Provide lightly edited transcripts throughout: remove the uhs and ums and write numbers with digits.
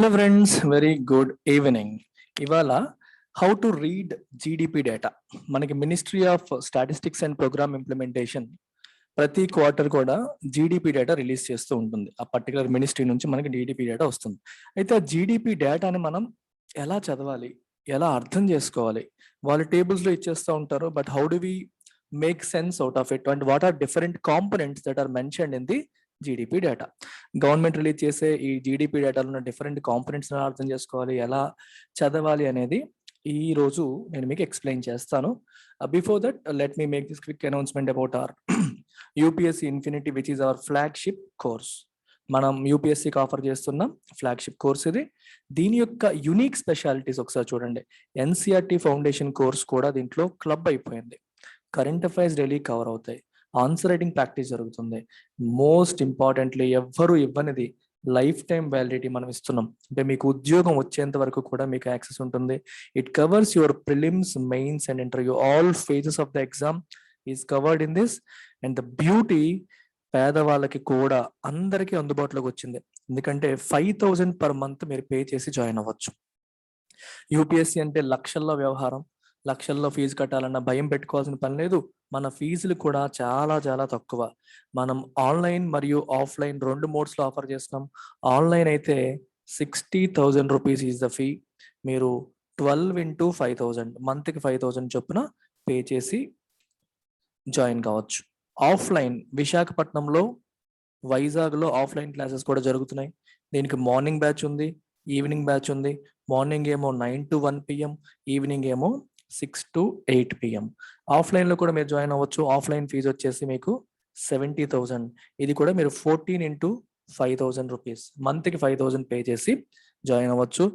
Hello friends, very good evening. ఇవాళ how to read GDP data. మనకి ministry of statistics and programme implementation ప్రతి quarter కూడా GDP data release చేస్తూ ఉంటుంది. ఆ పర్టికులర్ మినిస్ట్రీ నుంచి మనకి జీడిపి డేటా వస్తుంది. అయితే ఆ జీడిపి డేటాని మనం ఎలా చదవాలి, ఎలా అర్థం చేసుకోవాలి? వాళ్ళు టేబుల్స్లో ఇచ్చేస్తూ ఉంటారు, but how do we make sense out of it and what are different components that are mentioned in the GDP data? Government release చేసే ఈ జీడిపి డేటాలో ఉన్న డిఫరెంట్ కాంపోనెంట్స్ అర్థం చేసుకోవాలి, ఎలా చదవాలి అనేది ఈ రోజు నేను మీకు ఎక్స్ప్లెయిన్ చేస్తాను. Before that let me make this quick announcement about our UPSC infinity which is our flagship course. మనం యూపీఎస్సీకి ఆఫర్ చేస్తున్న ఫ్లాగ్షిప్ కోర్స్ ఇది. దీని యొక్క యునిక్ స్పెషాలిటీస్ ఒకసారి చూడండి. ఎన్సీఆర్టీ ఫౌండేషన్ కోర్స్ కూడా దీంట్లో క్లబ్ అయిపోయింది. కరెంట్ అఫైర్స్ డైలీ కవర్ అవుతాయి, ఆన్సర్ రైటింగ్ ప్రాక్టీస్ జరుగుతుంది. మోస్ట్ ఇంపార్టెంట్లీ ఎవ్వరు ఇవ్వనిది లైఫ్ టైం వ్యాలిడిటీ మనం ఇస్తున్నాం. అంటే మీకు ఉద్యోగం వచ్చేంత వరకు కూడా మీకు యాక్సెస్ ఉంటుంది. It covers your prelims, mains and interview. All phases of the exam is covered in this. And the beauty, పేదవాళ్ళకి కూడా అందరికీ అందుబాటులోకి వచ్చింది. ఎందుకంటే 5,000 పర్ మంత్ మీరు పే చేసి జాయిన్ అవ్వచ్చు. యూపీఎస్సీ అంటే లక్షల్లో వ్యవహారం, లక్షల్లో ఫీజు కట్టాలన్న భయం పెట్టుకోవాల్సిన పని లేదు. మన ఫీజులు కూడా చాలా చాలా తక్కువ. మనం ఆన్లైన్ మరియు ఆఫ్లైన్ రెండు మోడ్స్లో ఆఫర్ చేస్తున్నాం. ఆన్లైన్ అయితే 60,000 రూపీస్ ఈజ్ ద ఫీ. మీరు 12 ఇంటూ 5,000 మంత్కి 5,000 చొప్పున పే చేసి జాయిన్ కావచ్చు. ఆఫ్లైన్ విశాఖపట్నంలో, వైజాగ్లో ఆఫ్లైన్ క్లాసెస్ కూడా జరుగుతున్నాయి. దీనికి మార్నింగ్ బ్యాచ్ ఉంది, ఈవినింగ్ బ్యాచ్ ఉంది. మార్నింగ్ ఏమో 9 to 1 PM, ఈవినింగ్ ఏమో 6 to 8 PM. ఆఫ్లైన్లో కూడా మీరు జాయిన్ అవ్వచ్చు. ఆఫ్లైన్ ఫీజు వచ్చేసి మీకు 70,000. ఇది కూడా మీరు 14 ఇంటూ 5,000 రూపీస్, మంత్కి 5,000 పే చేసి జాయిన్ అవ్వచ్చు.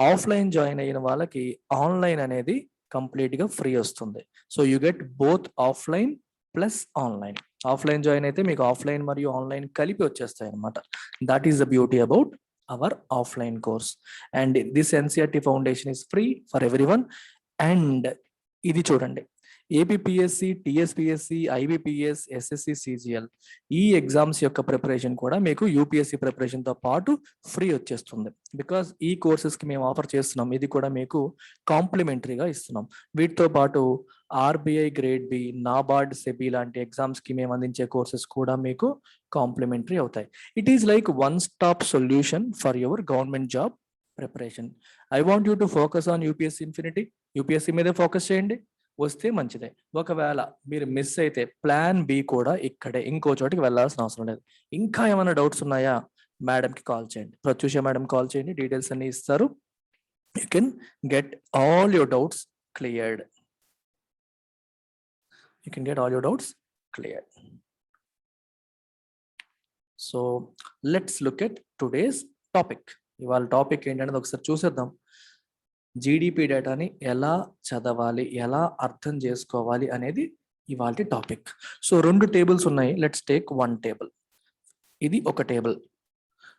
ఆఫ్లైన్ జాయిన్ అయిన వాళ్ళకి ఆన్లైన్ అనేది కంప్లీట్గా ఫ్రీ వస్తుంది. So you get both offline plus online. Offline join అయితే మీకు ఆఫ్లైన్ మరియు ఆన్లైన్ కలిపి వచ్చేస్తాయి అన్నమాట. That is the beauty about our offline course. And this NCERT foundation is free for everyone. And ఇది చూడండి, APPSC, TSPSC, IBPS, SSC, CGL ఈ exams యొక్క ప్రిపరేషన్ కూడా మీకు యూపీఎస్సి ప్రిపరేషన్తో పాటు ఫ్రీ వచ్చేస్తుంది. బికాస్ ఈ కోర్సెస్కి మేము ఆఫర్ చేస్తున్నాం. ఇది కూడా మీకు కాంప్లిమెంటరీగా ఇస్తున్నాం. వీటితో పాటు RBI grade B, NABARD, SEBI లాంటి ఎగ్జామ్స్కి మేము అందించే కోర్సెస్ కూడా మీకు కాంప్లిమెంటరీ అవుతాయి. It is like one stop solution for your government job preparation. I want you to focus on UPSC infinity. UPSC మీదే ఫోకస్ చేయండి, వస్తే మంచిదే. ఒకవేళ మీరు మిస్ అయితే ప్లాన్ బి కూడా ఇక్కడే, ఇంకో చోటికి వెళ్ళాల్సిన అవసరం లేదు. ఇంకా ఏమైనా డౌట్స్ ఉన్నాయా, మేడంకి కాల్ చేయండి, ప్రత్యూష మేడం కాల్ చేయండి, డీటెయిల్స్ అన్ని ఇస్తారు. You can get all your doubts cleared. You can get all your doubts cleared. So let's look at today's topic. ఇవాళ టాపిక్ ఏంటనేది ఒకసారి చూసేద్దాం. జీడిపి డేటాని ఎలా చదవాలి, ఎలా అర్థం చేసుకోవాలి అనేది ఇవాళ టాపిక్. సో 2 టేబుల్స్ ఉన్నాయి. Let's take 1 table. ఇది ఒక టేబుల్.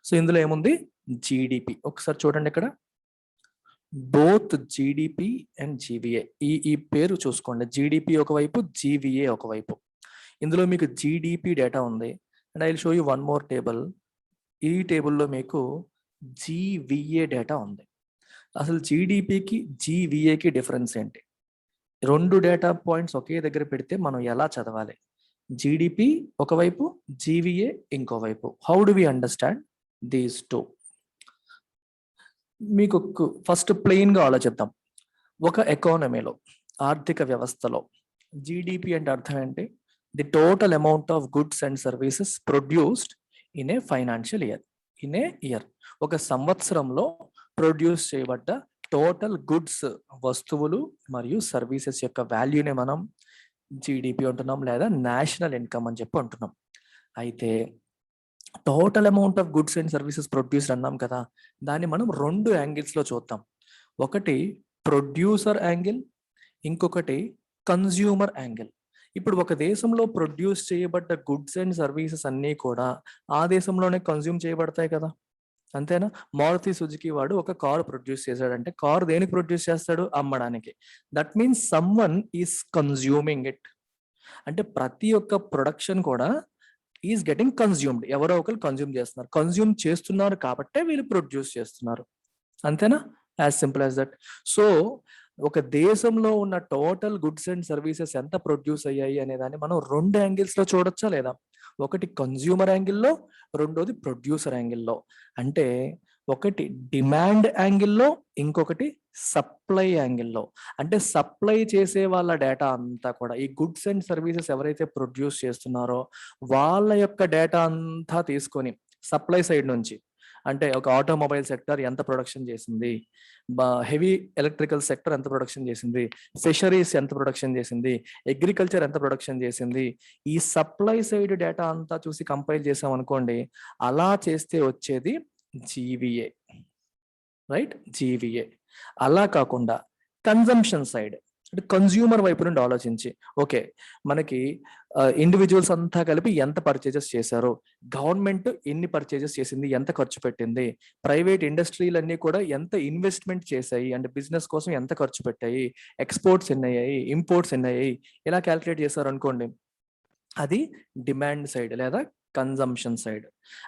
సో ఇందులో ఏముంది, జీడిపి. ఒకసారి చూడండి, ఇక్కడ బోత్ జీడిపి అండ్ జీవీఏ. ఈ పేరు చూసుకోండి, జీడిపి ఒకవైపు, జీవీఏ ఒకవైపు. ఇందులో మీకు జీడిపి డేటా ఉంది. And I will show you one more table. ఈ టేబుల్లో మీకు జీవీఏ డేటా ఉంది. అసలు జీడిపికి జీవీఏకి డిఫరెన్స్ ఏంటి? 2 డేటా పాయింట్స్ ఒకే దగ్గర పెడితే మనం ఎలా చదవాలి? జీడిపి ఒకవైపు, జీవీఏ ఇంకోవైపు. How do we understand these two? మీకు ఫస్ట్ ప్లెయిన్గా ఆలోచిద్దాం. ఒక ఎకానమీలో, ఆర్థిక వ్యవస్థలో జీడిపి అంటే అర్థం ఏంటి? The total amount of goods and services produced in a financial year. In a year, ఒక సంవత్సరంలో ప్రొడ్యూస్ చేయబడ్డ టోటల్ గుడ్స్, వస్తువులు మరియు సర్వీసెస్ యొక్క వాల్యూనే మనం జీడిపి అంటున్నాం, లేదా నేషనల్ ఇన్కమ్ అని చెప్పి అంటున్నాం. అయితే total amount of goods and services produced అన్నాం కదా, దాన్ని మనం 2 యాంగిల్స్లో చూద్దాం. ఒకటి ప్రొడ్యూసర్ యాంగిల్, ఇంకొకటి కన్జ్యూమర్ యాంగిల్. ఇప్పుడు ఒక దేశంలో ప్రొడ్యూస్ చేయబడ్డ గుడ్స్ అండ్ సర్వీసెస్ అన్నీ కూడా ఆ దేశంలోనే కన్జ్యూమ్ చేయబడతాయి కదా, అంతేనా? మారుతి సుజుకి వాడు ఒక కార్ ప్రొడ్యూస్ చేశాడంటే, కార్ దేనికి ప్రొడ్యూస్ చేస్తాడు? అమ్మడానికి. That means someone is consuming it. అంటే ప్రతి ఒక్క ప్రొడక్షన్ కూడా ఈజ్ గెటింగ్ కన్జ్యూమ్డ్. ఎవరో ఒకరు కన్జ్యూమ్ చేస్తున్నారు. కన్జ్యూమ్ చేస్తున్నారు కాబట్టే వీళ్ళు ప్రొడ్యూస్ చేస్తున్నారు. అంతేనా? As simple as that. So ఒక దేశంలో ఉన్న టోటల్ గుడ్స్ అండ్ సర్వీసెస్ ఎంత ప్రొడ్యూస్ అయ్యాయి అనే దాన్ని మనం 2 యాంగిల్స్ లో చూడొచ్చా లేదా? ఒకటి కన్జ్యూమర్ యాంగిల్లో, రెండోది ప్రొడ్యూసర్ యాంగిల్లో. అంటే ఒకటి డిమాండ్ యాంగిల్లో, ఇంకొకటి సప్లై యాంగిల్లో. అంటే సప్లై చేసే వాళ్ళ డేటా అంతా కూడా ఈ గుడ్స్ అండ్ సర్వీసెస్ ఎవరైతే ప్రొడ్యూస్ చేస్తున్నారో వాళ్ళ యొక్క డేటా అంతా తీసుకొని సప్లై సైడ్ నుంచి, అంటే ఒక ఆటోమొబైల్ సెక్టర్ ఎంత ప్రొడక్షన్ చేసింది, హెవీ ఎలక్ట్రికల్ సెక్టర్ ఎంత ప్రొడక్షన్ చేసింది, ఫిషరీస్ ఎంత ప్రొడక్షన్ చేసింది, అగ్రికల్చర్ ఎంత ప్రొడక్షన్ చేసింది, ఈ సప్లై సైడ్ డేటా అంతా చూసి కంపైల్ చేసాం అనుకోండి, అలా చేస్తే వచ్చేది జీవీఏ, రైట్? జీవీఏ. అలా కాకుండా కన్జంప్షన్ సైడ్ అంటే కన్జ్యూమర్ వైపు నుండి ఆలోచించి, ఓకే మనకి ఇండివిజువల్స్ అంతా కలిపి ఎంత పర్చేజెస్ చేశారు, గవర్నమెంట్ ఎన్ని పర్చేజెస్ చేసింది, ఎంత ఖర్చు పెట్టింది, ప్రైవేట్ ఇండస్ట్రీలన్నీ కూడా ఎంత ఇన్వెస్ట్మెంట్ చేశాయి అంటే బిజినెస్ కోసం ఎంత ఖర్చు పెట్టాయి, ఎక్స్పోర్ట్స్ ఎన్ని అయ్యాయి, ఇంపోర్ట్స్ ఎన్ని అయ్యాయి, ఇలా క్యాలిక్యులేట్ చేశారు అనుకోండి, అది డిమాండ్ సైడ్ లేదా కన్జంప్షన్ సైడ్.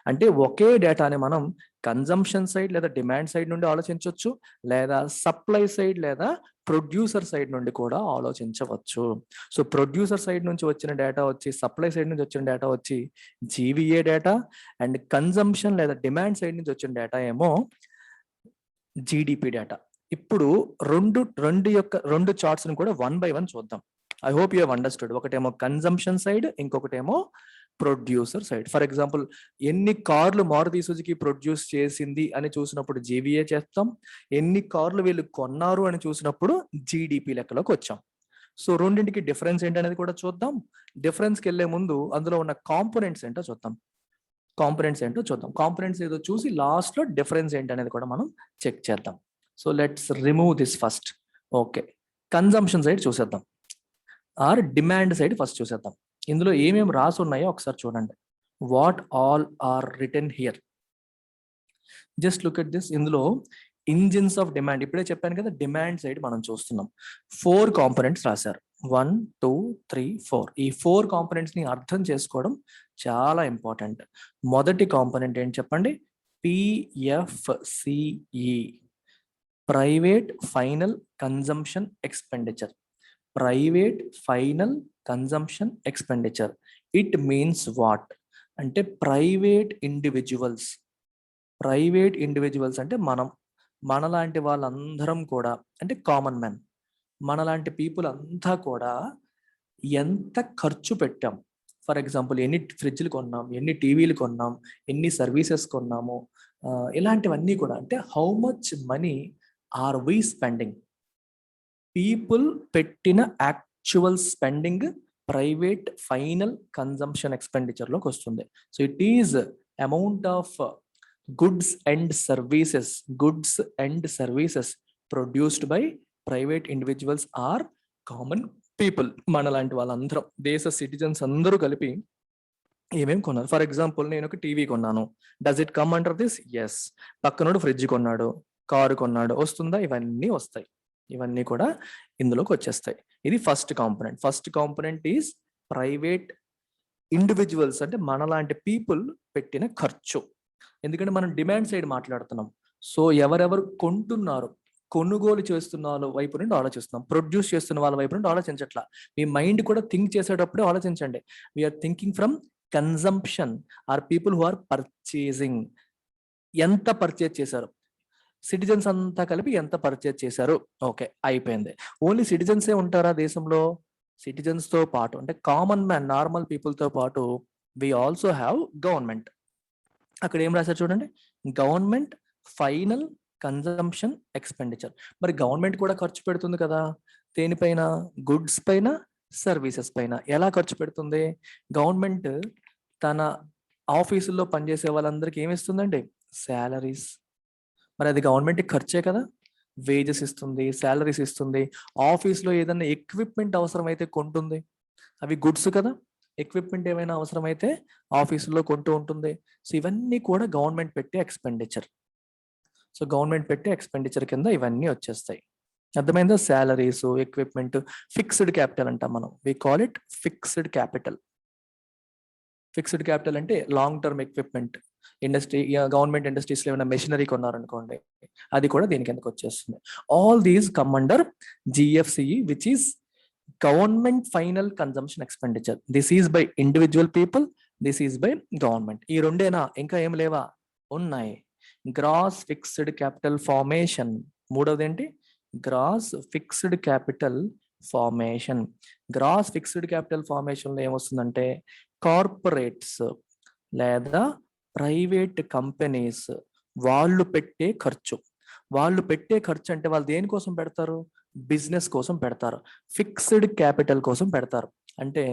అంటే ఒకే డేటాని మనం కన్జంప్షన్ సైడ్ లేదా డిమాండ్ సైడ్ నుండి ఆలోచించవచ్చు, లేదా సప్లై సైడ్ లేదా ప్రొడ్యూసర్ సైడ్ నుండి కూడా ఆలోచించవచ్చు. సో ప్రొడ్యూసర్ సైడ్ నుంచి వచ్చిన డేటా వచ్చి, సప్లై సైడ్ నుంచి వచ్చిన డేటా వచ్చి జీవీఏ డేటా, అండ్ కన్జంప్షన్ లేదా డిమాండ్ సైడ్ నుంచి వచ్చిన డేటా ఏమో జీడిపి డేటా. ఇప్పుడు రెండు చార్ట్స్ ని కూడా 1 by 1 చూద్దాం. I hope you have understood. ఒకటేమో కన్జంప్షన్ సైడ్, ఇంకొకటేమో ప్రొడ్యూసర్ సైడ్. ఫర్ ఎగ్జాంపుల్ ఎన్ని కార్లు మారుతి సుజుకి ప్రొడ్యూస్ చేసింది అని చూసినప్పుడు జీవీఏ చేస్తాం, ఎన్ని కార్లు వీళ్ళు కొన్నారు అని చూసినప్పుడు జీడిపి లెక్కలోకి వచ్చాం. సో రెండింటికి డిఫరెన్స్ ఏంటనేది కూడా చూద్దాం. డిఫరెన్స్కి వెళ్లే ముందు అందులో ఉన్న కాంపోనెంట్స్ ఏంటో చూద్దాం. కాంపోనెంట్స్ ఏదో చూసి లాస్ట్ లో డిఫరెన్స్ ఏంటనేది కూడా మనం చెక్ చేద్దాం. So let's remove this first. Okay, consumption side చూసేద్దాం, ఆర్ డిమాండ్ సైడ్ ఫస్ట్ చూసేద్దాం. ఇందులో ఏమేమి రాసి ఉన్నాయో ఒకసారి చూడండి. What all are written here, just look at this. ఇందులో ఇంజిన్స్ ఆఫ్ డిమాండ్, ఇప్పుడే చెప్పాను కదా, డిమాండ్ సైడ్ మనం చూస్తున్నాం. 4 కాంపోనెంట్స్ రాశారు, 1 2 3 4. ఈ 4 కాంపోనెంట్స్ ని అర్థం చేసుకోవడం చాలా ఇంపార్టెంట్. మొదటి కాంపోనెంట్ ఏంటి చెప్పండి? PFCE, private final consumption expenditure. Private final consumption expenditure. It means what అంటే ప్రైవేట్ ఇండివిజువల్స్ అంటే మనలాంటి వాళ్ళందరం కూడా, అంటే కామన్ మ్యాన్, మనలాంటి పీపుల్ అంతా కూడా ఎంత ఖర్చు పెట్టాం. ఫర్ ఎగ్జాంపుల్ ఎన్ని ఫ్రిడ్జ్లు కొన్నాం, ఎన్ని టీవీలు కొన్నాం, ఎన్ని సర్వీసెస్ కొన్నాము, ఇలాంటివన్నీ కూడా, అంటే how much money are we spending. People పెట్టిన actual spending private final consumption ఎక్స్పెండిచర్లోకి వస్తుంది. So it is amount of goods and services produced by private individuals or common people. మనలాంటి వాళ్ళందరం, దేశ సిటిజన్స్ అందరూ కలిపి ఏమేమి కొన్నారు. ఫర్ ఎగ్జాంపుల్ నేను ఒక టీవీ కొన్నాను, does it come under this? Yes. పక్కనోడు ఫ్రిడ్జ్ కొన్నాడు, కారు కొన్నాడు, వస్తుందా? ఇవన్నీ వస్తాయి, ఇవన్నీ కూడా ఇందులోకి వచ్చేస్తాయి. ఇది first component is private individuals, అంటే మనలాంటి పీపుల్ పెట్టిన ఖర్చు. ఎందుకంటే మనం డిమాండ్ సైడ్ మాట్లాడుతున్నాం. సో ఎవరెవరు కొంటున్నారు, కొనుగోలు చేస్తున్న వాళ్ళ వైపు నుండి ఆలోచిస్తున్నాం, ప్రొడ్యూస్ చేస్తున్న వాళ్ళ వైపు నుండి ఆలోచించట్లా. మీ మైండ్ కూడా థింక్ చేసేటప్పుడే ఆలోచించండి. We are thinking from consumption or people who are purchasing. ఎంత పర్చేజ్ చేశారు, సిటిజన్స్ అంతా కలిపి ఎంత పర్చేజ్ చేశారు. ఓకే, అయిపోయింది. ఓన్లీ సిటిజన్సే ఉంటారా దేశంలో? సిటిజన్స్ తో పాటు, అంటే కామన్ మ్యాన్, నార్మల్ పీపుల్ తో పాటు వి ఆల్సో హ్యావ్ గవర్నమెంట్. అక్కడ ఏం రాశారు చూడండి, గవర్నమెంట్ ఫైనల్ కన్జంప్షన్ ఎక్స్పెండిచర్. మరి గవర్నమెంట్ కూడా ఖర్చు పెడుతుంది కదా, దేనిపైన? గుడ్స్ పైన, సర్వీసెస్ పైన. ఎలా ఖర్చు పెడుతుంది? గవర్నమెంట్ తన ఆఫీసుల్లో పనిచేసే వాళ్ళందరికీ ఏమి ఇస్తుందండి? శాలరీస్. మరి అది గవర్నమెంట్కి ఖర్చే కదా, వేజెస్ ఇస్తుంది, శాలరీస్ ఇస్తుంది. ఆఫీస్లో ఏదైనా ఎక్విప్మెంట్ అవసరమైతే కొంటుంది, అవి గుడ్స్ కదా. ఎక్విప్మెంట్ ఏమైనా అవసరమైతే ఆఫీసులో కొంటూ ఉంటుంది. సో ఇవన్నీ కూడా గవర్నమెంట్ పెట్టే ఎక్స్పెండిచర్. సో గవర్నమెంట్ పెట్టే ఎక్స్పెండిచర్ కింద ఇవన్నీ వచ్చేస్తాయి. అర్థమైందా? శాలరీస్, ఎక్విప్మెంట్, ఫిక్స్డ్ క్యాపిటల్ అంటాం మనం. We call it fixed capital. Fixed capital అంటే లాంగ్ టర్మ్ ఎక్విప్మెంట్, గవర్నమెంట్ ఇండస్ట్రీస్లో ఏమైనా మెషినరీ కొన్నారనుకోండి, అది కూడా దీని కిందకి వచ్చేస్తుంది. All these come under GFCE, which is government final consumption expenditure. This is by individual people, this is by government. ఈ రెండేనా? ఇంకా ఏం లేవా? ఉన్నాయి. గ్రాస్ ఫిక్స్డ్ క్యాపిటల్ ఫార్మేషన్, మూడవది ఏంటి? Gross fixed capital formation. Gross fixed capital formation లో ఏమొస్తుందంటే కార్పొరేట్స్ లేదా ప్రైవేట్ కంపెనీస్ వాళ్ళు పెట్టే ఖర్చు. వాళ్ళు పెట్టే ఖర్చు అంటే వాళ్ళు దేనికోసం పెడతారు? బిజినెస్ కోసం పెడతారు. ఫిక్స్డ్ క్యాపిటల్ కోసం పెడతారు. అంటే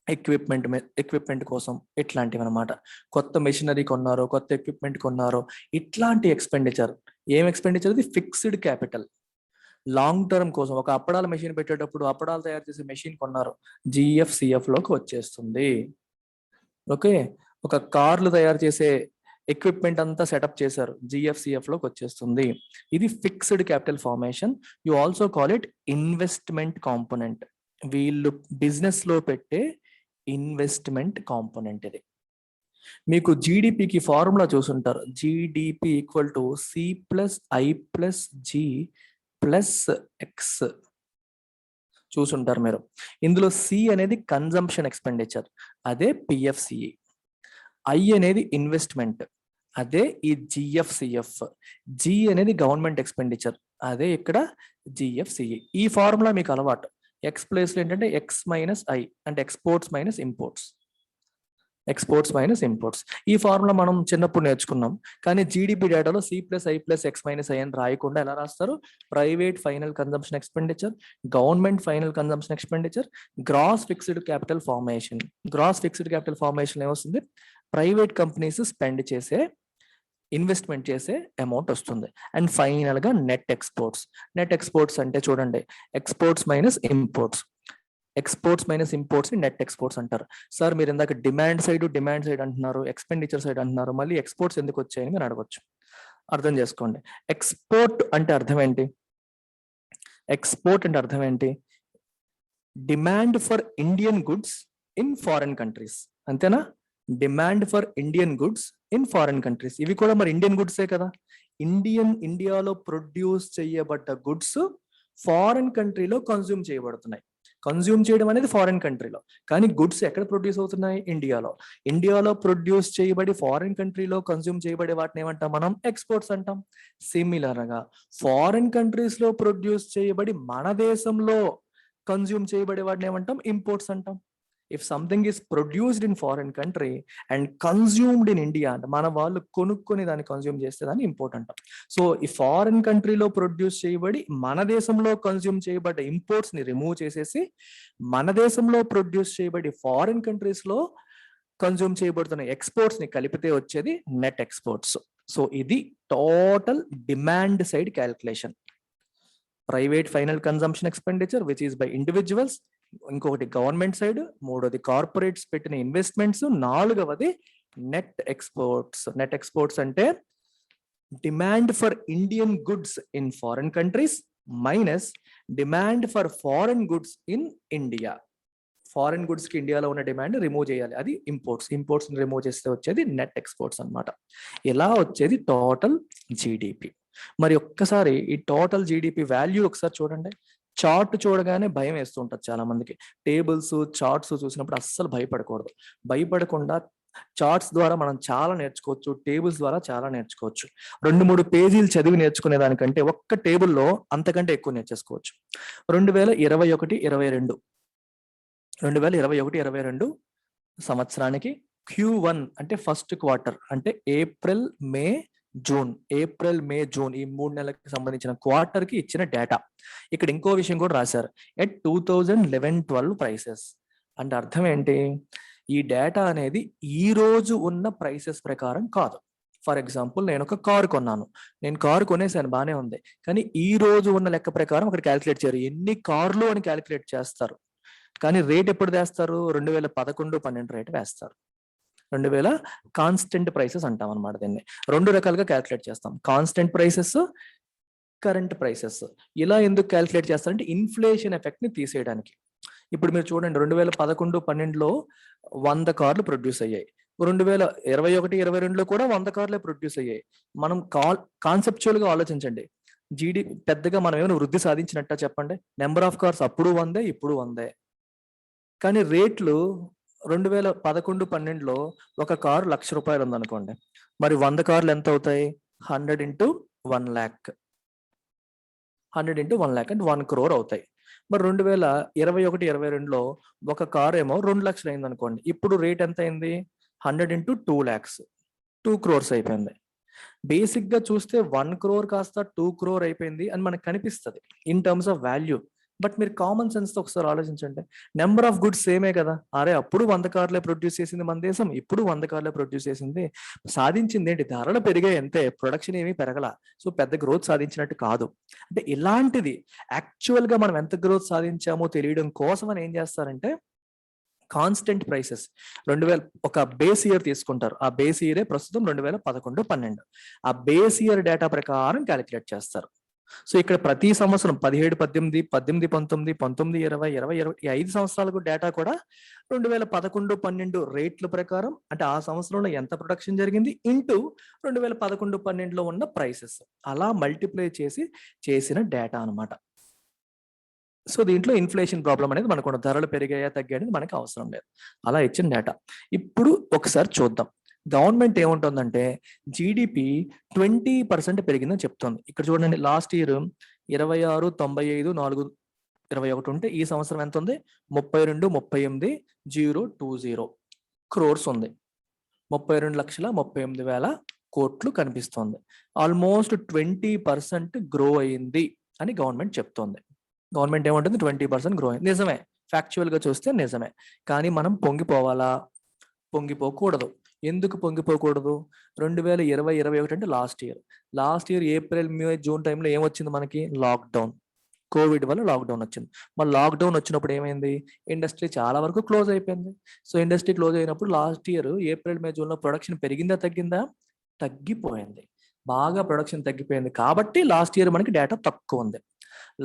ఎక్విప్మెంట్ కోసం ఇట్లాంటివి అనమాట. కొత్త మెషినరీ కొన్నారో, కొత్త ఎక్విప్మెంట్ కొన్నారో, ఇట్లాంటి ఎక్స్పెండిచర్. ఏం ఎక్స్పెండిచర్? ఇది ఫిక్స్డ్ క్యాపిటల్. లాంగ్ టర్మ్ కోసం ఒక అప్పడాల మెషిన్ పెట్టేటప్పుడు అప్పడాలు తయారు చేసే మెషిన్ కొన్నారు, GFCF లోకి వచ్చేస్తుంది. ఓకే, ఒక కార్లు తయారు చేసే ఎక్విప్మెంట్ అంతా సెటప్ చేశారు, GFCF లోకి వచ్చేస్తుంది. ఇది fixed capital formation. You also call it investment component. వీళ్ళు బిజినెస్ లో పెట్టే ఇన్వెస్ట్మెంట్ కాంపోనెంట్ ఇది. మీకు జీడిపికి ఫార్ములా చూసుంటారు. GDP equal to C+I+G +X చూసుంటారు మీరు. ఇందులో C అనేది కన్జంప్షన్ ఎక్స్పెండిచర్, అదే PFCE. I అనేది ఇన్వెస్ట్మెంట్, అదే ఈ GFCF. G అనేది గవర్నమెంట్ ఎక్స్పెండిచర్, అదే ఇక్కడ GFCE. ఈ ఫార్ములా మీకు అలవాటు. X ప్లేస్ లో ఏంటంటే X - I అంటే exports minus imports. Exports minus imports. ఈ ఫార్ములా మనం చిన్నప్పుడు నేర్చుకున్నాం. కానీ జీడిపి డేటాలో C+I+X-I అని రాయకుండా ఎలా రాస్తారు? Private final consumption expenditure, government final consumption expenditure, gross fixed capital formation. Gross fixed capital formation ఏమొస్తుంది? ప్రైవేట్ కంపెనీస్ స్పెండ్ చేసే, ఇన్వెస్ట్మెంట్ చేసే అమౌంట్ వస్తుంది. అండ్ ఫైనల్ గా నెట్ ఎక్స్పోర్ట్స్. నెట్ ఎక్స్పోర్ట్స్ అంటే చూడండి, exports minus imports. Exports minus imports ని net exports అంటారు. Sir మీరు ఇందాక డిమాండ్ సైడ్ అంటున్నారు, ఎక్స్పెండిచర్ సైడ్ అంటున్నారు, మళ్ళీ ఎక్స్పోర్ట్స్ ఎందుకు వచ్చాయని మీరు అడగొచ్చు. అర్థం చేసుకోండి. ఎక్స్పోర్ట్ అంటే అర్థం ఏంటి? ఎక్స్పోర్ట్ అంటే అర్థం ఏంటి? Demand for Indian goods in foreign countries. అంతేనా? Demand for Indian goods in foreign countries. ఇవి కూడా మరి ఇండియన్ గుడ్సే కదా. ఇండియాలో ప్రొడ్యూస్ చేయబడ్డ గుడ్స్ ఫారెన్ కంట్రీలో కన్జ్యూమ్ చేయబడుతున్నాయి. కన్జ్యూమ్ చేయడం అనేది ఫారెన్ కంట్రీలో, కానీ గుడ్స్ ఎక్కడ ప్రొడ్యూస్ అవుతున్నాయి? ఇండియాలో. ఇండియాలో ప్రొడ్యూస్ చేయబడి ఫారెన్ కంట్రీలో కన్జ్యూమ్ చేయబడే వాటిని ఏమంటాం మనం? ఎక్స్పోర్ట్స్ అంటాం. సిమిలర్ గా ఫారెన్ కంట్రీస్ లో ప్రొడ్యూస్ చేయబడి మన దేశంలో కన్జ్యూమ్ చేయబడే వాటిని ఏమంటాం? ఇంపోర్ట్స్ అంటాం. If something is produced in foreign country and consumed in India అంటే మన వాళ్ళు కొనుక్కొని దాన్ని కన్జ్యూమ్ చేస్తే దాన్ని ఇంపోర్ట్ అంటాం. సో ఈ ఫారెన్ కంట్రీలో ప్రొడ్యూస్ చేయబడి మన దేశంలో కన్జ్యూమ్ చేయబడ్డ ఇంపోర్ట్స్ ని రిమూవ్ చేసేసి మన దేశంలో ప్రొడ్యూస్ చేయబడి ఫారెన్ కంట్రీస్ లో కన్జ్యూమ్ చేయబడుతున్న ఎక్స్పోర్ట్స్ ని కలిపితే వచ్చేది నెట్ ఎక్స్పోర్ట్స్. సో ఇది total demand side calculation. Private final consumption expenditure which is by individuals, ఇంకొకటి గవర్నమెంట్ సైడ్, మూడోది కార్పొరేట్స్ పెట్టిన ఇన్వెస్ట్మెంట్స్, నాలుగవది నెట్ ఎక్స్పోర్ట్స్. నెట్ ఎక్స్పోర్ట్స్ అంటే demand for Indian goods in foreign countries minus demand for foreign goods in India. Foreign goods కి ఇండియాలో ఉన్న demand remove చేయాలి, అది ఇంపోర్ట్స్. ఇంపోర్ట్స్ రిమూవ్ చేస్తే వచ్చేది నెట్ ఎక్స్పోర్ట్స్ అన్నమాట. ఇలా వచ్చేది టోటల్ జీడిపి. మరి ఒక్కసారి ఈ టోటల్ జీడిపి వాల్యూ ఒకసారి చూడండి. చార్ట్ చూడగానే భయం వేస్తూ ఉంటుంది చాలా మందికి. టేబుల్స్, చార్ట్స్ చూసినప్పుడు అస్సలు భయపడకూడదు. భయపడకుండా చార్ట్స్ ద్వారా మనం చాలా నేర్చుకోవచ్చు, టేబుల్స్ ద్వారా చాలా నేర్చుకోవచ్చు. 2-3 పేజీలు చదివి నేర్చుకునే దానికంటే ఒక్క టేబుల్లో అంతకంటే ఎక్కువ నేర్చేసుకోవచ్చు. 2021-22 సంవత్సరానికి Q1 అంటే ఫస్ట్ క్వార్టర్ అంటే ఏప్రిల్ మే జూన్ ఈ 3 నెలలకు సంబంధించిన క్వార్టర్ కి ఇచ్చిన డేటా. ఇక్కడ ఇంకో విషయం కూడా రాశారు, ఎట్ 2011-12 ప్రైసెస్. అంటే అర్థం ఏంటి? ఈ డేటా అనేది ఈ రోజు ఉన్న ప్రైసెస్ ప్రకారం కాదు. ఫర్ ఎగ్జాంపుల్ నేను ఒక కారు కొన్నాను, నేను కారు కొనేసాను, బానే ఉంది, కానీ ఈ రోజు ఉన్న లెక్క ప్రకారం అక్కడ క్యాలిక్యులేట్ చేయరు. ఎన్ని కార్లు అని క్యాలిక్యులేట్ చేస్తారు, కానీ రేట్ ఎప్పుడు వేస్తారు? 2011-12 రేట్ వేస్తారు. 2000 కాన్స్టెంట్ ప్రైసెస్ అంటాం అనమాట. దీన్ని 2 రకాలుగా క్యాలిక్యులేట్ చేస్తాం, కాన్స్టెంట్ ప్రైసెస్, కరెంట్ ప్రైసెస్. ఇలా ఎందుకు క్యాలిక్యులేట్ చేస్తారంటే ఇన్ఫ్లేషన్ ఎఫెక్ట్ ని తీసేయడానికి. ఇప్పుడు మీరు చూడండి, 2011-12లో 100 కార్లు ప్రొడ్యూస్ అయ్యాయి. 2021-22లో కూడా 100 కార్లే ప్రొడ్యూస్ అయ్యాయి. మనం కాన్సెప్చువల్గా ఆలోచించండి. పెద్దగా మనం ఏమైనా వృద్ధి సాధించినట్ట చెప్పండి. నెంబర్ ఆఫ్ కార్స్ అప్పుడు 100, ఇప్పుడు 100. కానీ రేట్లు 2011-12లో ఒక కారు ₹1,00,000 ఉందనుకోండి. మరి 100 కార్లు ఎంత అవుతాయి? 100 into 1 lakh. 100 into 1 lakh అంటే 1 crore అవుతాయి. మరి 2021-22లో ఒక కారు ఏమో 2,00,000 అయింది అనుకోండి. ఇప్పుడు రేట్ ఎంత అయింది? 100 into 2 lakhs. 2 crores అయిపోయింది. బేసిక్ గా చూస్తే 1 crore కాస్త 2 crore అయిపోయింది అని మనకు కనిపిస్తుంది in terms of value. But మీరు కామన్ సెన్స్ తో ఒకసారి ఆలోచించండి. నెంబర్ ఆఫ్ గుడ్స్ సేమే కదా. అరే అప్పుడు 100 కార్లే ప్రొడ్యూస్ చేసింది మన దేశం, ఇప్పుడు 100 కార్లే ప్రొడ్యూస్ చేసింది. సాధించింది ఏంటి? ధరలు పెరిగాయి అంతే, ప్రొడక్షన్ ఏమీ పెరగల. సో పెద్ద గ్రోత్ సాధించినట్టు కాదు. అంటే ఇలాంటిది యాక్చువల్ గా మనం ఎంత గ్రోత్ సాధించామో తెలియడం కోసం అని ఏం చేస్తారంటే కాన్స్టెంట్ ప్రైసెస్ 2000 ఒక బేస్ ఇయర్ తీసుకుంటారు. ఆ బేస్ ఇయరే ప్రస్తుతం 2011-12. ఆ బేస్ ఇయర్ డేటా ప్రకారం క్యాలిక్యులేట్ చేస్తారు. సో ఇక్కడ ప్రతి సంవత్సరం 17, 18, 19, 20, 20, 20 5 సంవత్సరాలకు డేటా కూడా 2011-12 రేట్ల ప్రకారం, అంటే ఆ సంవత్సరంలో ఎంత ప్రొడక్షన్ జరిగింది ఇంటూ 2011-12లో ఉన్న ప్రైసెస్, అలా మల్టిప్లై చేసిన డేటా అనమాట. సో దీంట్లో ఇన్ఫ్లేషన్ ప్రాబ్లం అనేది మనకు ధరలు పెరిగాయా తగ్గాయి అనేది మనకు అవసరం లేదు. అలా ఇచ్చిన డేటా. ఇప్పుడు ఒకసారి చూద్దాం. గవర్నమెంట్ ఏముంటుందంటే జీడిపి 20% పెరిగిందని చెప్తుంది. ఇక్కడ చూడండి, లాస్ట్ ఇయర్ 26,95,421 ఉంటే ఈ సంవత్సరం ఎంత ఉంది? 32,38,020 క్రోర్స్ ఉంది. 32,38,000 కోట్లు కనిపిస్తుంది. ఆల్మోస్ట్ 20% గ్రో అయింది అని గవర్నమెంట్ చెప్తోంది. గవర్నమెంట్ ఏమంటుంది? 20% గ్రో అయింది. నిజమే, ఫ్యాక్చువల్ గా చూస్తే నిజమే. కానీ మనం పొంగిపోవాలా? పొంగిపోకూడదు. ఎందుకు పొంగిపోకూడదు? 2020-21 అంటే లాస్ట్ ఇయర్ ఏప్రిల్, మే, జూన్ టైంలో ఏమొచ్చింది మనకి? లాక్డౌన్. కోవిడ్ వల్ల లాక్డౌన్ వచ్చింది. మరి లాక్డౌన్ వచ్చినప్పుడు ఏమైంది? ఇండస్ట్రీ చాలా వరకు క్లోజ్ అయిపోయింది. సో ఇండస్ట్రీ క్లోజ్ అయినప్పుడు లాస్ట్ ఇయర్ ఏప్రిల్, మే, జూన్ లో ప్రొడక్షన్ పెరిగిందా తగ్గిందా? తగ్గిపోయింది. బాగా ప్రొడక్షన్ తగ్గిపోయింది కాబట్టి లాస్ట్ ఇయర్ మనకి డేటా తక్కువ ఉంది.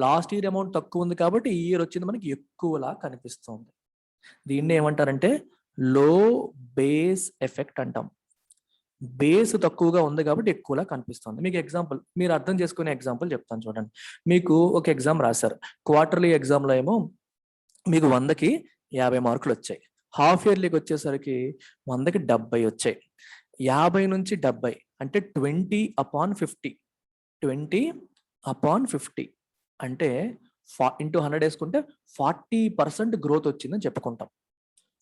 లాస్ట్ ఇయర్ అమౌంట్ తక్కువ ఉంది కాబట్టి ఈ ఇయర్ వచ్చింది మనకి ఎక్కువలా కనిపిస్తుంది. దీన్ని ఏమంటారంటే లో బేస్ ఎఫెక్ట్ అంటాం. బేస్ తక్కువగా ఉంది కాబట్టి ఎక్కువలా కనిపిస్తుంది. మీకు ఎగ్జాంపుల్, మీరు అర్థం చేసుకునే ఎగ్జాంపుల్ చెప్తాను చూడండి. మీకు ఒక ఎగ్జామ్ రాశారు. క్వార్టర్లీ ఎగ్జామ్లో ఏమో మీకు 100కి 50 మార్కులు వచ్చాయి. హాఫ్ ఇయర్లీకి వచ్చేసరికి 100కి 70 వచ్చాయి. 50 నుంచి 70 అంటే 20/50. 20/50 అంటే ఇంటూ 100 వేసుకుంటే 40% గ్రోత్ వచ్చిందని చెప్పుకుంటాం.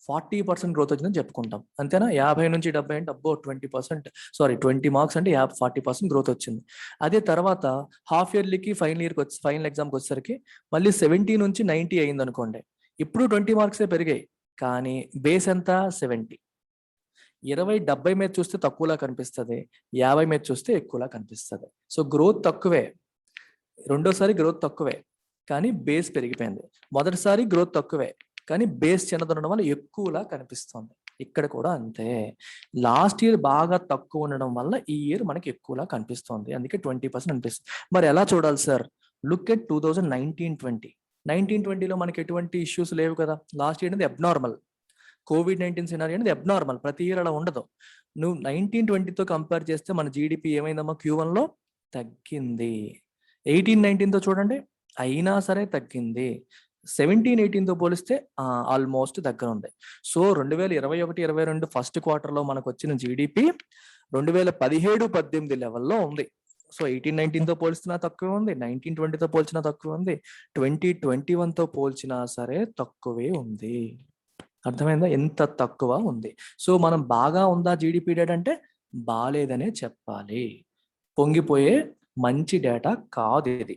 40% గ్రోత్ వచ్చిందని చెప్పుకుంటాం. అంతేనా? 50 నుంచి 70 అంటే అబ్బో 20 మార్క్స్ అంటే 40% గ్రోత్ వచ్చింది. అదే తర్వాత హాఫ్ ఇయర్లీకి ఫైనల్ ఎగ్జామ్కి వచ్చేసరికి మళ్ళీ 70 నుంచి 90 అయింది అనుకోండి. ఇప్పుడు 20 మార్క్సే పెరిగాయి, కానీ బేస్ ఎంత? 70. 20 70 మీద చూస్తే తక్కువలా కనిపిస్తుంది, 50 మీద చూస్తే ఎక్కువలా కనిపిస్తుంది. సో గ్రోత్ తక్కువే. రెండోసారి గ్రోత్ తక్కువే కానీ బేస్ పెరిగిపోయింది. మొదటిసారి గ్రోత్ తక్కువే కానీ బేస్ చిన్నదనడం వల్ల ఎక్కువలా కనిపిస్తుంది. ఇక్కడ కూడా అంతే. లాస్ట్ ఇయర్ బాగా తక్కువ ఉండడం వల్ల ఈ ఇయర్ మనకి ఎక్కువలా కనిపిస్తుంది. అందుకే 20% అనిపిస్తుంది. మరి ఎలా చూడాలి సార్? Look at 2019-20. 19-20లో మనకి ఎటువంటి ఇష్యూస్ లేవు కదా. లాస్ట్ ఇయర్ అనేది అబ్నార్మల్. COVID-19 సినారియో అనేది అబ్నార్మల్. ప్రతి ఇయర్ అలా ఉండదు. నువ్వు 19-20తో కంపేర్ చేస్తే మన జీడిపి ఏమైందమ్మా? Q1లో తగ్గింది. 18-19తో చూడండి, అయినా సరే తగ్గింది. 17-18తో పోలిస్తే ఆల్మోస్ట్ దగ్గర ఉంది. సో 2021-22 ఫస్ట్ క్వార్టర్లో మనకు వచ్చిన జీడిపి 2017-18 లెవెల్లో ఉంది. సో 18-19తో పోల్చినా తక్కువే ఉంది, 19-20తో పోల్చినా తక్కువే ఉంది, 2021తో పోల్చినా సరే తక్కువే ఉంది. అర్థమైందా? ఎంత తక్కువ ఉంది. సో మనం బాగా ఉందా జీడిపి డేటా అంటే? బాలేదనే చెప్పాలి. పొంగిపోయే మంచి డేటా కాదు ఇది.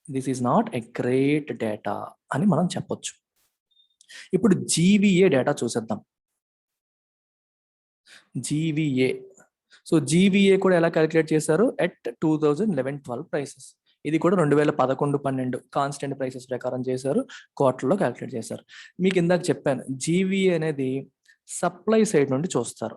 This is not a great data అని మనం చెప్పొచ్చు. ఇప్పుడు జీవీఏ డేటా చూసేద్దాం. జీవీఏ. సో జీవీఏ కూడా ఎలా క్యాలిక్యులేట్ చేశారు? At 2011-12 prices. ఇది కూడా 2011-12 కాన్స్టెంట్ ప్రైసెస్ ప్రకారం చేశారు. క్వార్టర్లో క్యాలిక్యులేట్ చేశారు. మీకు ఇందాక చెప్పాను, జీవీఏ అనేది సప్లై సైడ్ నుండి చూస్తారు,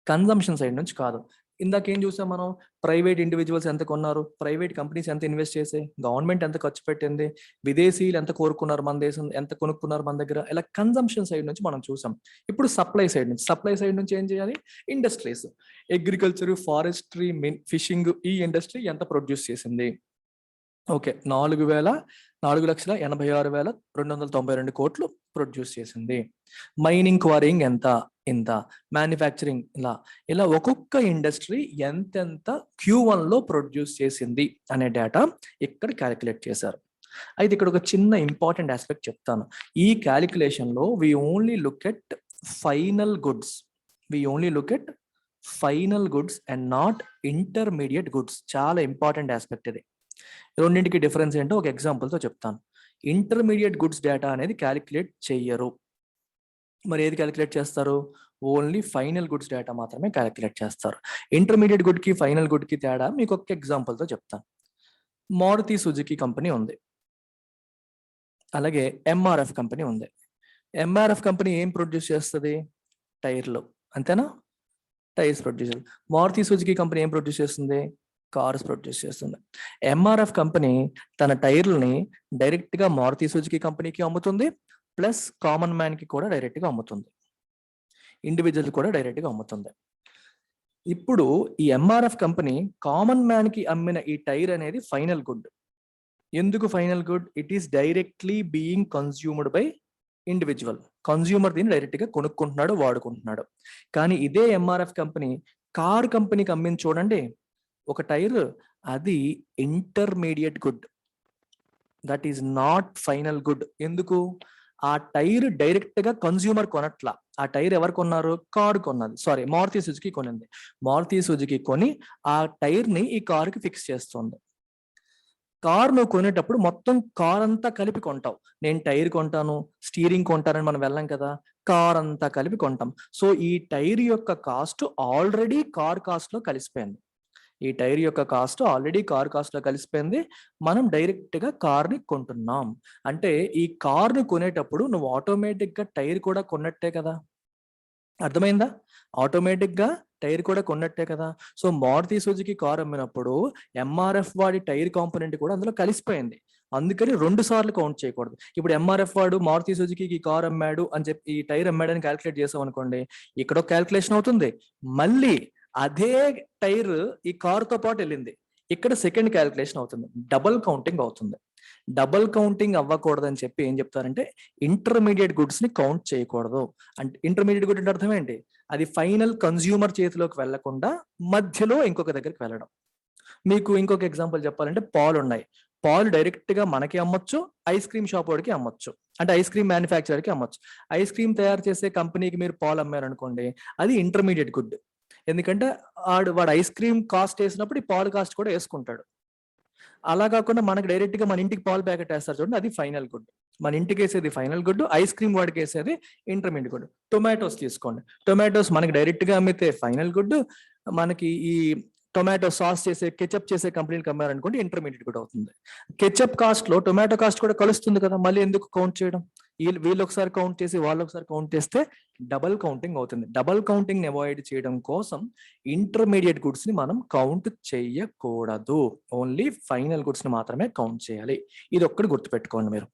కన్జంప్షన్ సైడ్ నుంచి కాదు. ఇందాక ఏం చూసాం మనం, ప్రైవేట్ ఇండివిజువల్స్ ఎంత కొన్నారు, ప్రైవేట్ కంపెనీస్ ఎంత ఇన్వెస్ట్ చేసాయి, గవర్నమెంట్ ఎంత ఖర్చు పెట్టింది, విదేశీయులు ఎంత కోరుకున్నారు మన దేశం, ఎంత కొనుక్కున్నారు మన దగ్గర, ఇలా కన్జంప్షన్ సైడ్ నుంచి మనం చూసాం. ఇప్పుడు సప్లై సైడ్ నుంచి ఏం చేయాలి, ఇండస్ట్రీస్, అగ్రికల్చర్, ఫారెస్ట్రీ, ఫిషింగ్, ఈ ఇండస్ట్రీ ఎంత ప్రొడ్యూస్ చేసింది. ఓకే, 4,86,292 కోట్లు ప్రొడ్యూస్ చేసింది. మైనింగ్, క్వారీయింగ్ ఎంత, ఇంత, మ్యానుఫ్యాక్చరింగ్ ఇలా ఒక్కొక్క ఇండస్ట్రీ ఎంతెంత Q1 లో ప్రొడ్యూస్ చేసింది అనే డేటా ఇక్కడ క్యాలిక్యులేట్ చేశారు. అయితే ఇక్కడ ఒక చిన్న ఇంపార్టెంట్ ఆస్పెక్ట్ చెప్తాను. ఈ క్యాలిక్యులేషన్ లో we only look at final goods and not intermediate goods. చాలా ఇంపార్టెంట్ ఆస్పెక్ట్ ఇది. రెండింటికి డిఫరెన్స్ ఏంటో ఒక ఎగ్జాంపుల్తో చెప్తాను. ఇంటర్మీడియట్ గుడ్స్ డేటా అనేది క్యాలిక్యులేట్ చెయ్యరు. మరి ఏది క్యాలిక్యులేట్ చేస్తారు, ఓన్లీ ఫైనల్ గుడ్స్ డేటా మాత్రమే క్యాలిక్యులేట్ చేస్తారు. ఇంటర్మీడియట్ గుడ్కి ఫైనల్ గుడ్కి తేడా మీకు ఒక ఎగ్జాంపుల్తో చెప్తాను. మారుతి సుజుకి కంపెనీ ఉంది, అలాగే MRF కంపెనీ ఉంది. MRF కంపెనీ ఏం ప్రొడ్యూస్ చేస్తుంది, టైర్లు, అంతేనా, టైర్స్ ప్రొడ్యూస్ చేస్తుంది. మారుతి సుజుకి కంపెనీ ఏం ప్రొడ్యూస్ చేస్తుంది, కార్స్ ప్రొడ్యూస్ చేస్తుంది. MRF కంపెనీ తన టైర్లని డైరెక్ట్ గా మారుతి సుజుకి కంపెనీకి అమ్ముతుంది, ప్లస్ కామన్ మ్యాన్ కి కూడా డైరెక్ట్ గా అమ్ముతుంది, ఇండివిజువల్ కూడా డైరెక్ట్ గా అమ్ముతుంది. ఇప్పుడు ఈ MRF కంపెనీ కామన్ మ్యాన్ కి అమ్మిన ఈ టైర్ అనేది ఫైనల్ గుడ్. ఎందుకు final good, it is directly being consumed by individual. Consumer దీన్ని డైరెక్ట్ గా కొనుక్కుంటున్నాడు, వాడుకుంటున్నాడు. కానీ ఇదే MRF కంపెనీ కార్ కంపెనీకి అమ్మింది చూడండి ఒక టైర్, అది intermediate good, that is not final good. ఎందుకు, ఆ టైర్ డైరెక్ట్ గా కన్స్యూమర్ కొనట్లా. ఆ టైర్ ఎవరు కొన్నారు, కార్ కొన్నది, మారుతి సుజుకి కొనింది. మారుతి సుజుకి కొని ఆ టైర్ ని ఈ కార్ కి ఫిక్స్ చేస్తుంది. కార్ నువ్వు కొనేటప్పుడు మొత్తం కార్ అంతా కలిపి కొంటావు. నేను టైర్ కొంటాను, స్టీరింగ్ కొంటానని మనం వెళ్ళాం కదా, కార్ అంతా కలిపి కొంటాం. సో ఈ టైర్ యొక్క కాస్ట్ ఆల్రెడీ కార్ కాస్ట్ లో కలిసిపోయింది. మనం డైరెక్ట్ గా కార్ ని కొంటున్నాం. అంటే ఈ కార్ ని కొనేటప్పుడు నువ్వు ఆటోమేటిక్ గా టైర్ కూడా కొన్నట్టే కదా, అర్థమైందా, ఆటోమేటిక్ గా టైర్ కూడా కొన్నట్టే కదా. సో మారుతి సుజుకి కార్ అమ్మినప్పుడు MRF వాడి టైర్ కాంపోనెంట్ కూడా అందులో కలిసిపోయింది. అందుకని 2 సార్లు కౌంట్ చేయకూడదు. ఇప్పుడు MRF వాడు మారుతి సుజుకి కార్ అమ్మాడు అని చెప్పి ఈ టైర్ అమ్మాడని క్యాలిక్యులేట్ చేసాం అనుకోండి, ఇక్కడ ఒక క్యాలిక్యులేషన్ అవుతుంది. మళ్ళీ అదే టైర్ ఈ కార్ తో పాటు వెళ్ళింది, ఇక్కడ సెకండ్ క్యాలిక్యులేషన్ అవుతుంది, డబుల్ కౌంటింగ్ అవుతుంది. డబుల్ కౌంటింగ్ అవ్వకూడదని చెప్పి ఏం చెప్తారంటే ఇంటర్మీడియట్ గుడ్స్ ని కౌంట్ చేయకూడదు. అంటే ఇంటర్మీడియట్ గుడ్ అంటే అర్థం ఏంటి, అది ఫైనల్ కన్స్యూమర్ చేతిలోకి వెళ్లకుండా మధ్యలో ఇంకొక దగ్గరికి వెళ్ళడం. మీకు ఇంకొక ఎగ్జాంపుల్ చెప్పాలంటే పాలు ఉన్నాయి. పాలు డైరెక్ట్ గా మనకి అమ్మొచ్చు, ఐస్ క్రీమ్ షాప్ వాడికి అమ్మొచ్చు, అంటే ఐస్ క్రీమ్ మ్యానుఫ్యాక్చరర్కి అమ్మొచ్చు. ఐస్ క్రీమ్ తయారు చేసే కంపెనీకి మీరు పాలు అమ్మారనుకోండి, అది ఇంటర్మీడియట్ గుడ్. ఎందుకంటే వాడు ఐస్ క్రీమ్ కాస్ట్ వేసినప్పుడు ఈ పాలు కాస్ట్ కూడా వేసుకుంటాడు. అలా కాకుండా మనకి డైరెక్ట్ గా మన ఇంటికి పాలు ప్యాకెట్ వేస్తారు చూడండి, అది ఫైనల్ గుడ్. మన ఇంటికి వేసేది ఫైనల్ గుడ్, ఐస్ క్రీమ్ వాడికి వేసేది ఇంటర్మీడియట్ గుడ్. టొమాటోస్ తీసుకోండి, టొమాటోస్ మనకి డైరెక్ట్ గా అమ్మితే ఫైనల్ గుడ్, మనకి ఈ టొమాటో సాస్ చేసే కెచప్ చేసే కంపెనీలకు అమ్మారనుకోండి ఇంటర్మీడియట్ గుడ్ అవుతుంది. కెచప్ కాస్ట్ లో టొమాటో కాస్ట్ కూడా కలుస్తుంది కదా, మళ్ళీ ఎందుకు కౌంట్ చేయడం, వీళ్ళు ఒకసారి కౌంట్ చేసి వాళ్ళు ఒకసారి కౌంట్ చేస్తే డబల్ కౌంటింగ్ అవుతుంది. డబల్ కౌంటింగ్ ని అవాయిడ్ చేయడం కోసం ఇంటర్మీడియట్ గుడ్స్ ని మనం కౌంట్ చేయకూడదు, ఓన్లీ ఫైనల్ గుడ్స్ ని మాత్రమే కౌంట్ చేయాలి. ఇది ఒక్కటి గుర్తుపెట్టుకోండి మీరు.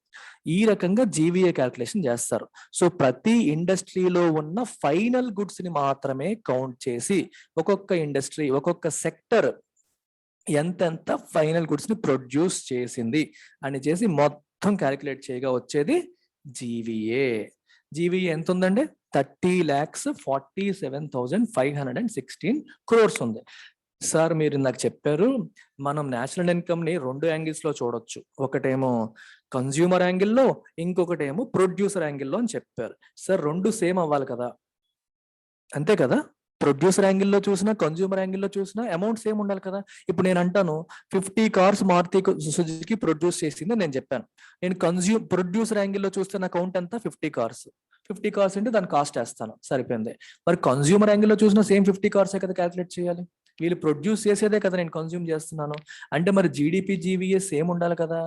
ఈ రకంగా జీవీఏ క్యాల్కులేషన్ చేస్తారు. సో ప్రతి ఇండస్ట్రీలో ఉన్న ఫైనల్ గుడ్స్ ని మాత్రమే కౌంట్ చేసి ఒక్కొక్క ఇండస్ట్రీ, ఒక్కొక్క సెక్టర్ ఎంతెంత ఫైనల్ గుడ్స్ ని ప్రొడ్యూస్ చేసింది అని చేసి మొత్తం క్యాలిక్యులేట్ చేయగా వచ్చేది జీవీఏ. జీవీఏ ఎంత ఉందండి, 30,47,516 crores ఉంది. సార్ మీరు నాకు చెప్పారు మనం నేషనల్ ఇన్కమ్ ని 2 యాంగిల్స్ లో చూడొచ్చు, ఒకటేమో కన్స్యూమర్ యాంగిల్లో, ఇంకొకటేమో ప్రొడ్యూసర్ యాంగిల్లో అని చెప్పారు. సార్ 2 సేమ్ అవ్వాలి కదా, అంతే కదా, ప్రొడ్యూసర్ యాంగిల్లో చూసినా కన్స్యూమర్ యాంగిల్లో చూసినా అమౌంట్ సేమ్ ఉండాలి కదా. ఇప్పుడు నేను అంటాను 50 కార్స్ మారుతి సుజుకి ప్రొడ్యూస్ చేసింది నేను చెప్పాను, నేను ప్రొడ్యూసర్ యాంగిల్లో చూస్తే నా కౌంట్ ఎంత 50 కార్స్, 50 కార్స్ అంటే దాని కాస్ట్ వేస్తాను, సరిపోయింది. మరి కన్స్యూమర్ యాంగిల్లో చూసినా సేమ్ 50 కార్సే కదా క్యాలిక్యులేట్ చేయాలి, వీళ్ళు ప్రొడ్యూస్ చేసేదే కదా నేను కన్స్యూమ్ చేస్తున్నాను, అంటే మరి జీడిపి జీవీఏ సేమ్ ఉండాలి కదా,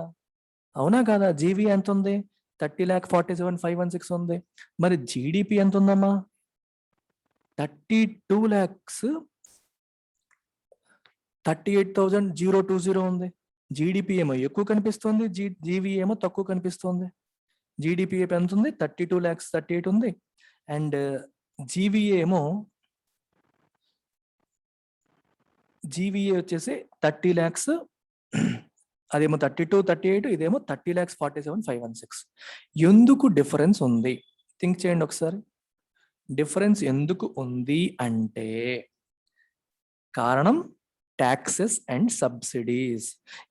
అవునా కదా. జీవీ ఎంత ఉంది, 30,47,516 ఉంది. మరి జీడిపి ఎంత ఉందమ్మా, 38,020 ఉంది. జీడిపి ఏమో ఎక్కువ కనిపిస్తుంది, జీవీ ఏమో తక్కువ కనిపిస్తుంది. జీడిపి ఎంత ఉంది? 32,38 ఉంది. అండ్ జీవీఏ ఏమో జీవీఏ వచ్చేసి 30 lakhs, అదేమో 32,38, ఇదేమో 30,47,516. ఎందుకు డిఫరెన్స్ ఉంది? థింక్ చేయండి ఒకసారి. డిఫరెన్స్ ఎందుకు ఉంది అంటే కారణం ట్యాక్సెస్ అండ్ సబ్సిడీస్.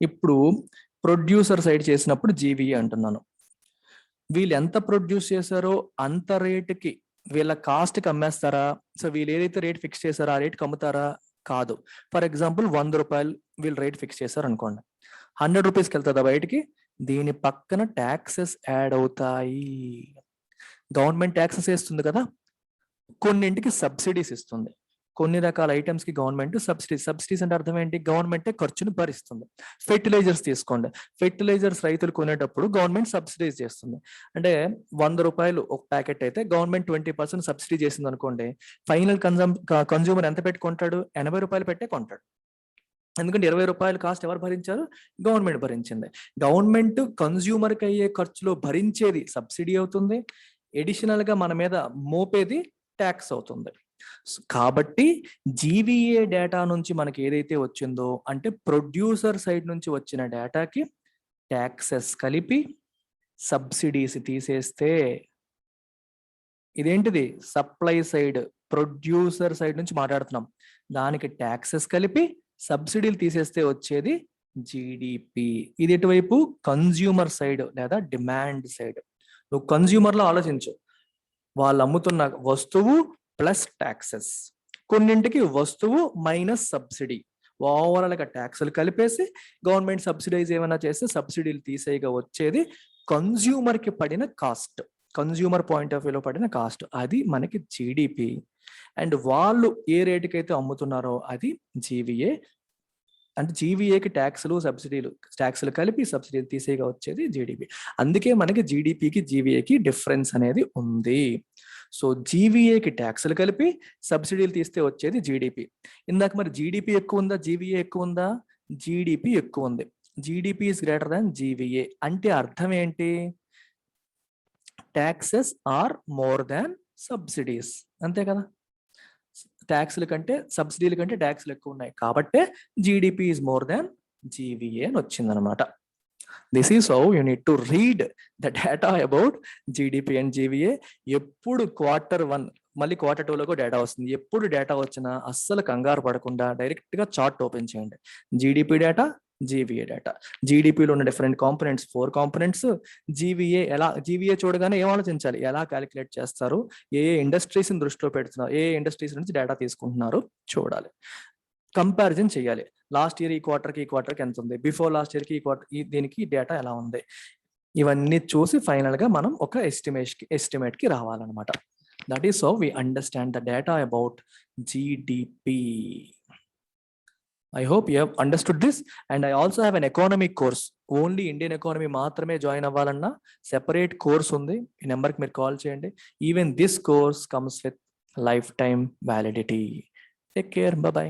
ఇప్పుడు ప్రొడ్యూసర్ సైడ్ చేసినప్పుడు జీవీఏ అంటున్నాను. వీళ్ళు ఎంత ప్రొడ్యూస్ చేశారో అంత రేటుకి వీళ్ళ కాస్ట్కి అమ్మేస్తారా? సో వీళ్ళు ఏదైతే రేట్ ఫిక్స్ చేశారో ఆ రేట్కి అమ్ముతారా? కాదు. ఫర్ ఎగ్జాంపుల్ 100 రూపాయలు వీళ్ళు రేట్ ఫిక్స్ చేశారు అనుకోండి, 100 రూపీస్కి వెళ్తుందా బయటికి? దీని పక్కన ట్యాక్సెస్ యాడ్ అవుతాయి. గవర్నమెంట్ ట్యాక్సెస్ వేస్తుంది కదా, కొన్నింటికి సబ్సిడీస్ ఇస్తుంది. కొన్ని రకాల ఐటమ్స్ కి గవర్నమెంట్ సబ్సిడీస్ అంటే అర్థం ఏంటి? గవర్నమెంటే ఖర్చును భరిస్తుంది. ఫెర్టిలైజర్స్ తీసుకోండి, ఫెర్టిలైజర్స్ రైతులు కొనేటప్పుడు గవర్నమెంట్ సబ్సిడైజ్ చేస్తుంది. అంటే 100 రూపాయలు ఒక ప్యాకెట్ అయితే గవర్నమెంట్ 20% సబ్సిడీ చేసింది అనుకోండి, ఫైనల్ కన్జ్యూమర్ ఎంత పెట్టి కొంటాడు? 80 రూపాయలు పెట్టే కొంటాడు. ఎందుకంటే 20 రూపాయలు కాస్ట్ ఎవరు భరించారు? గవర్నమెంట్ భరించింది. గవర్నమెంట్ కన్జ్యూమర్కి అయ్యే ఖర్చులో భరించేది సబ్సిడీ అవుతుంది, ఎడిషనల్ గా మన మీద మోపేది ట్యాక్స్ అవుతుంది. కాబట్టి జీవీఏ డేటా నుంచి మనకి ఏదైతే వచ్చిందో అంటే ప్రొడ్యూసర్ సైడ్ నుంచి వచ్చిన డేటాకి ట్యాక్సెస్ కలిపి సబ్సిడీస్ తీసేస్తే, ఇదేంటిది? సప్లై సైడ్ ప్రొడ్యూసర్ సైడ్ నుంచి మాట్లాడుతున్నాం, దానికి ట్యాక్సెస్ కలిపి సబ్సిడీలు తీసేస్తే వచ్చేది జీడిపి. ఇది ఎటువైపు? కన్జ్యూమర్ సైడ్ లేదా డిమాండ్ సైడ్. నువ్వు కన్జ్యూమర్ లో ఆలోచించు, వాళ్ళు అమ్ముతున్న వస్తువు ప్లస్ ట్యాక్సెస్, కొన్నింటికి వస్తువు మైనస్ సబ్సిడీ, ఓవరాల్ గా ట్యాక్సులు కలిపేసి గవర్నమెంట్ సబ్సిడైజ్ ఏమైనా చేస్తే సబ్సిడీలు తీసేయగా వచ్చేది కన్జ్యూమర్ కి పడిన కాస్ట్, కన్జ్యూమర్ పాయింట్ ఆఫ్ వ్యూలో పడిన కాస్ట్, అది మనకి జీడిపి. అండ్ వాళ్ళు ఏ రేటుకి అయితే అమ్ముతున్నారో అది జీవీఏ. అంటే జీవీఏకి ట్యాక్సులు ట్యాక్సులు కలిపి సబ్సిడీలు తీసేగా వచ్చేది జీడిపి. అందుకే మనకి జీడిపికి జీవీఏకి డిఫరెన్స్ అనేది ఉంది. సో జీవీఏకి ట్యాక్సులు కలిపి సబ్సిడీలు తీస్తే వచ్చేది జీడిపి. ఇందాక మరి జీడిపి ఎక్కువ ఉందా, జీవీఏ ఎక్కువ ఉందా? జీడిపి ఎక్కువ ఉంది. GDP is greater than GVA అంటే అర్థం ఏంటి? Taxes are more than subsidies, అంతే కదా. ట్యాక్సుల కంటే సబ్సిడీల కంటే ట్యాక్సులు ఎక్కువ ఉన్నాయి కాబట్టి GDP is more than GVA అని వచ్చిందనమాట. This is how you need to read the data about GDP and GVA. ఎప్పుడు Q1 మళ్ళీ Q2లో డేటా వస్తుంది. ఎప్పుడు డేటా వచ్చినా అస్సలు కంగారు పడకుండా డైరెక్ట్ గా చార్ట్ ఓపెన్ చేయండి. GDP data, GVA data. జీడిపిలో ఉన్న డిఫరెంట్ కాంపోనెంట్స్, 4 కాంపోనెంట్స్. జీవీఏ చూడగానే ఏం ఆలోచించాలి? ఎలా క్యాలిక్యులేట్ చేస్తారు, ఏ ఇండస్ట్రీస్ దృష్టిలో పెడుతున్నారు, ఏ ఇండస్ట్రీస్ నుంచి డేటా తీసుకుంటున్నారు చూడాలి, కంపారిజన్ చేయాలి. లాస్ట్ ఇయర్ ఈ క్వార్టర్కి ఎంత ఉంది, బిఫోర్ లాస్ట్ ఇయర్కి దీనికి డేటా ఎలా ఉంది, ఇవన్నీ చూసి ఫైనల్ గా మనం ఒక ఎస్టిమేట్ కి రావాలన్నమాట. That is how we understand the data about GDP. I hope you have understood this, and I also have an economic course. Only Indian economy మాత్రమే జాయిన్ అవ్వాలన్నా సెపరేట్ కోర్స్ ఉంది. ఈ నెంబర్కి మీరు కాల్ చేయండి. Even this course comes with life time validity. Take care, by by.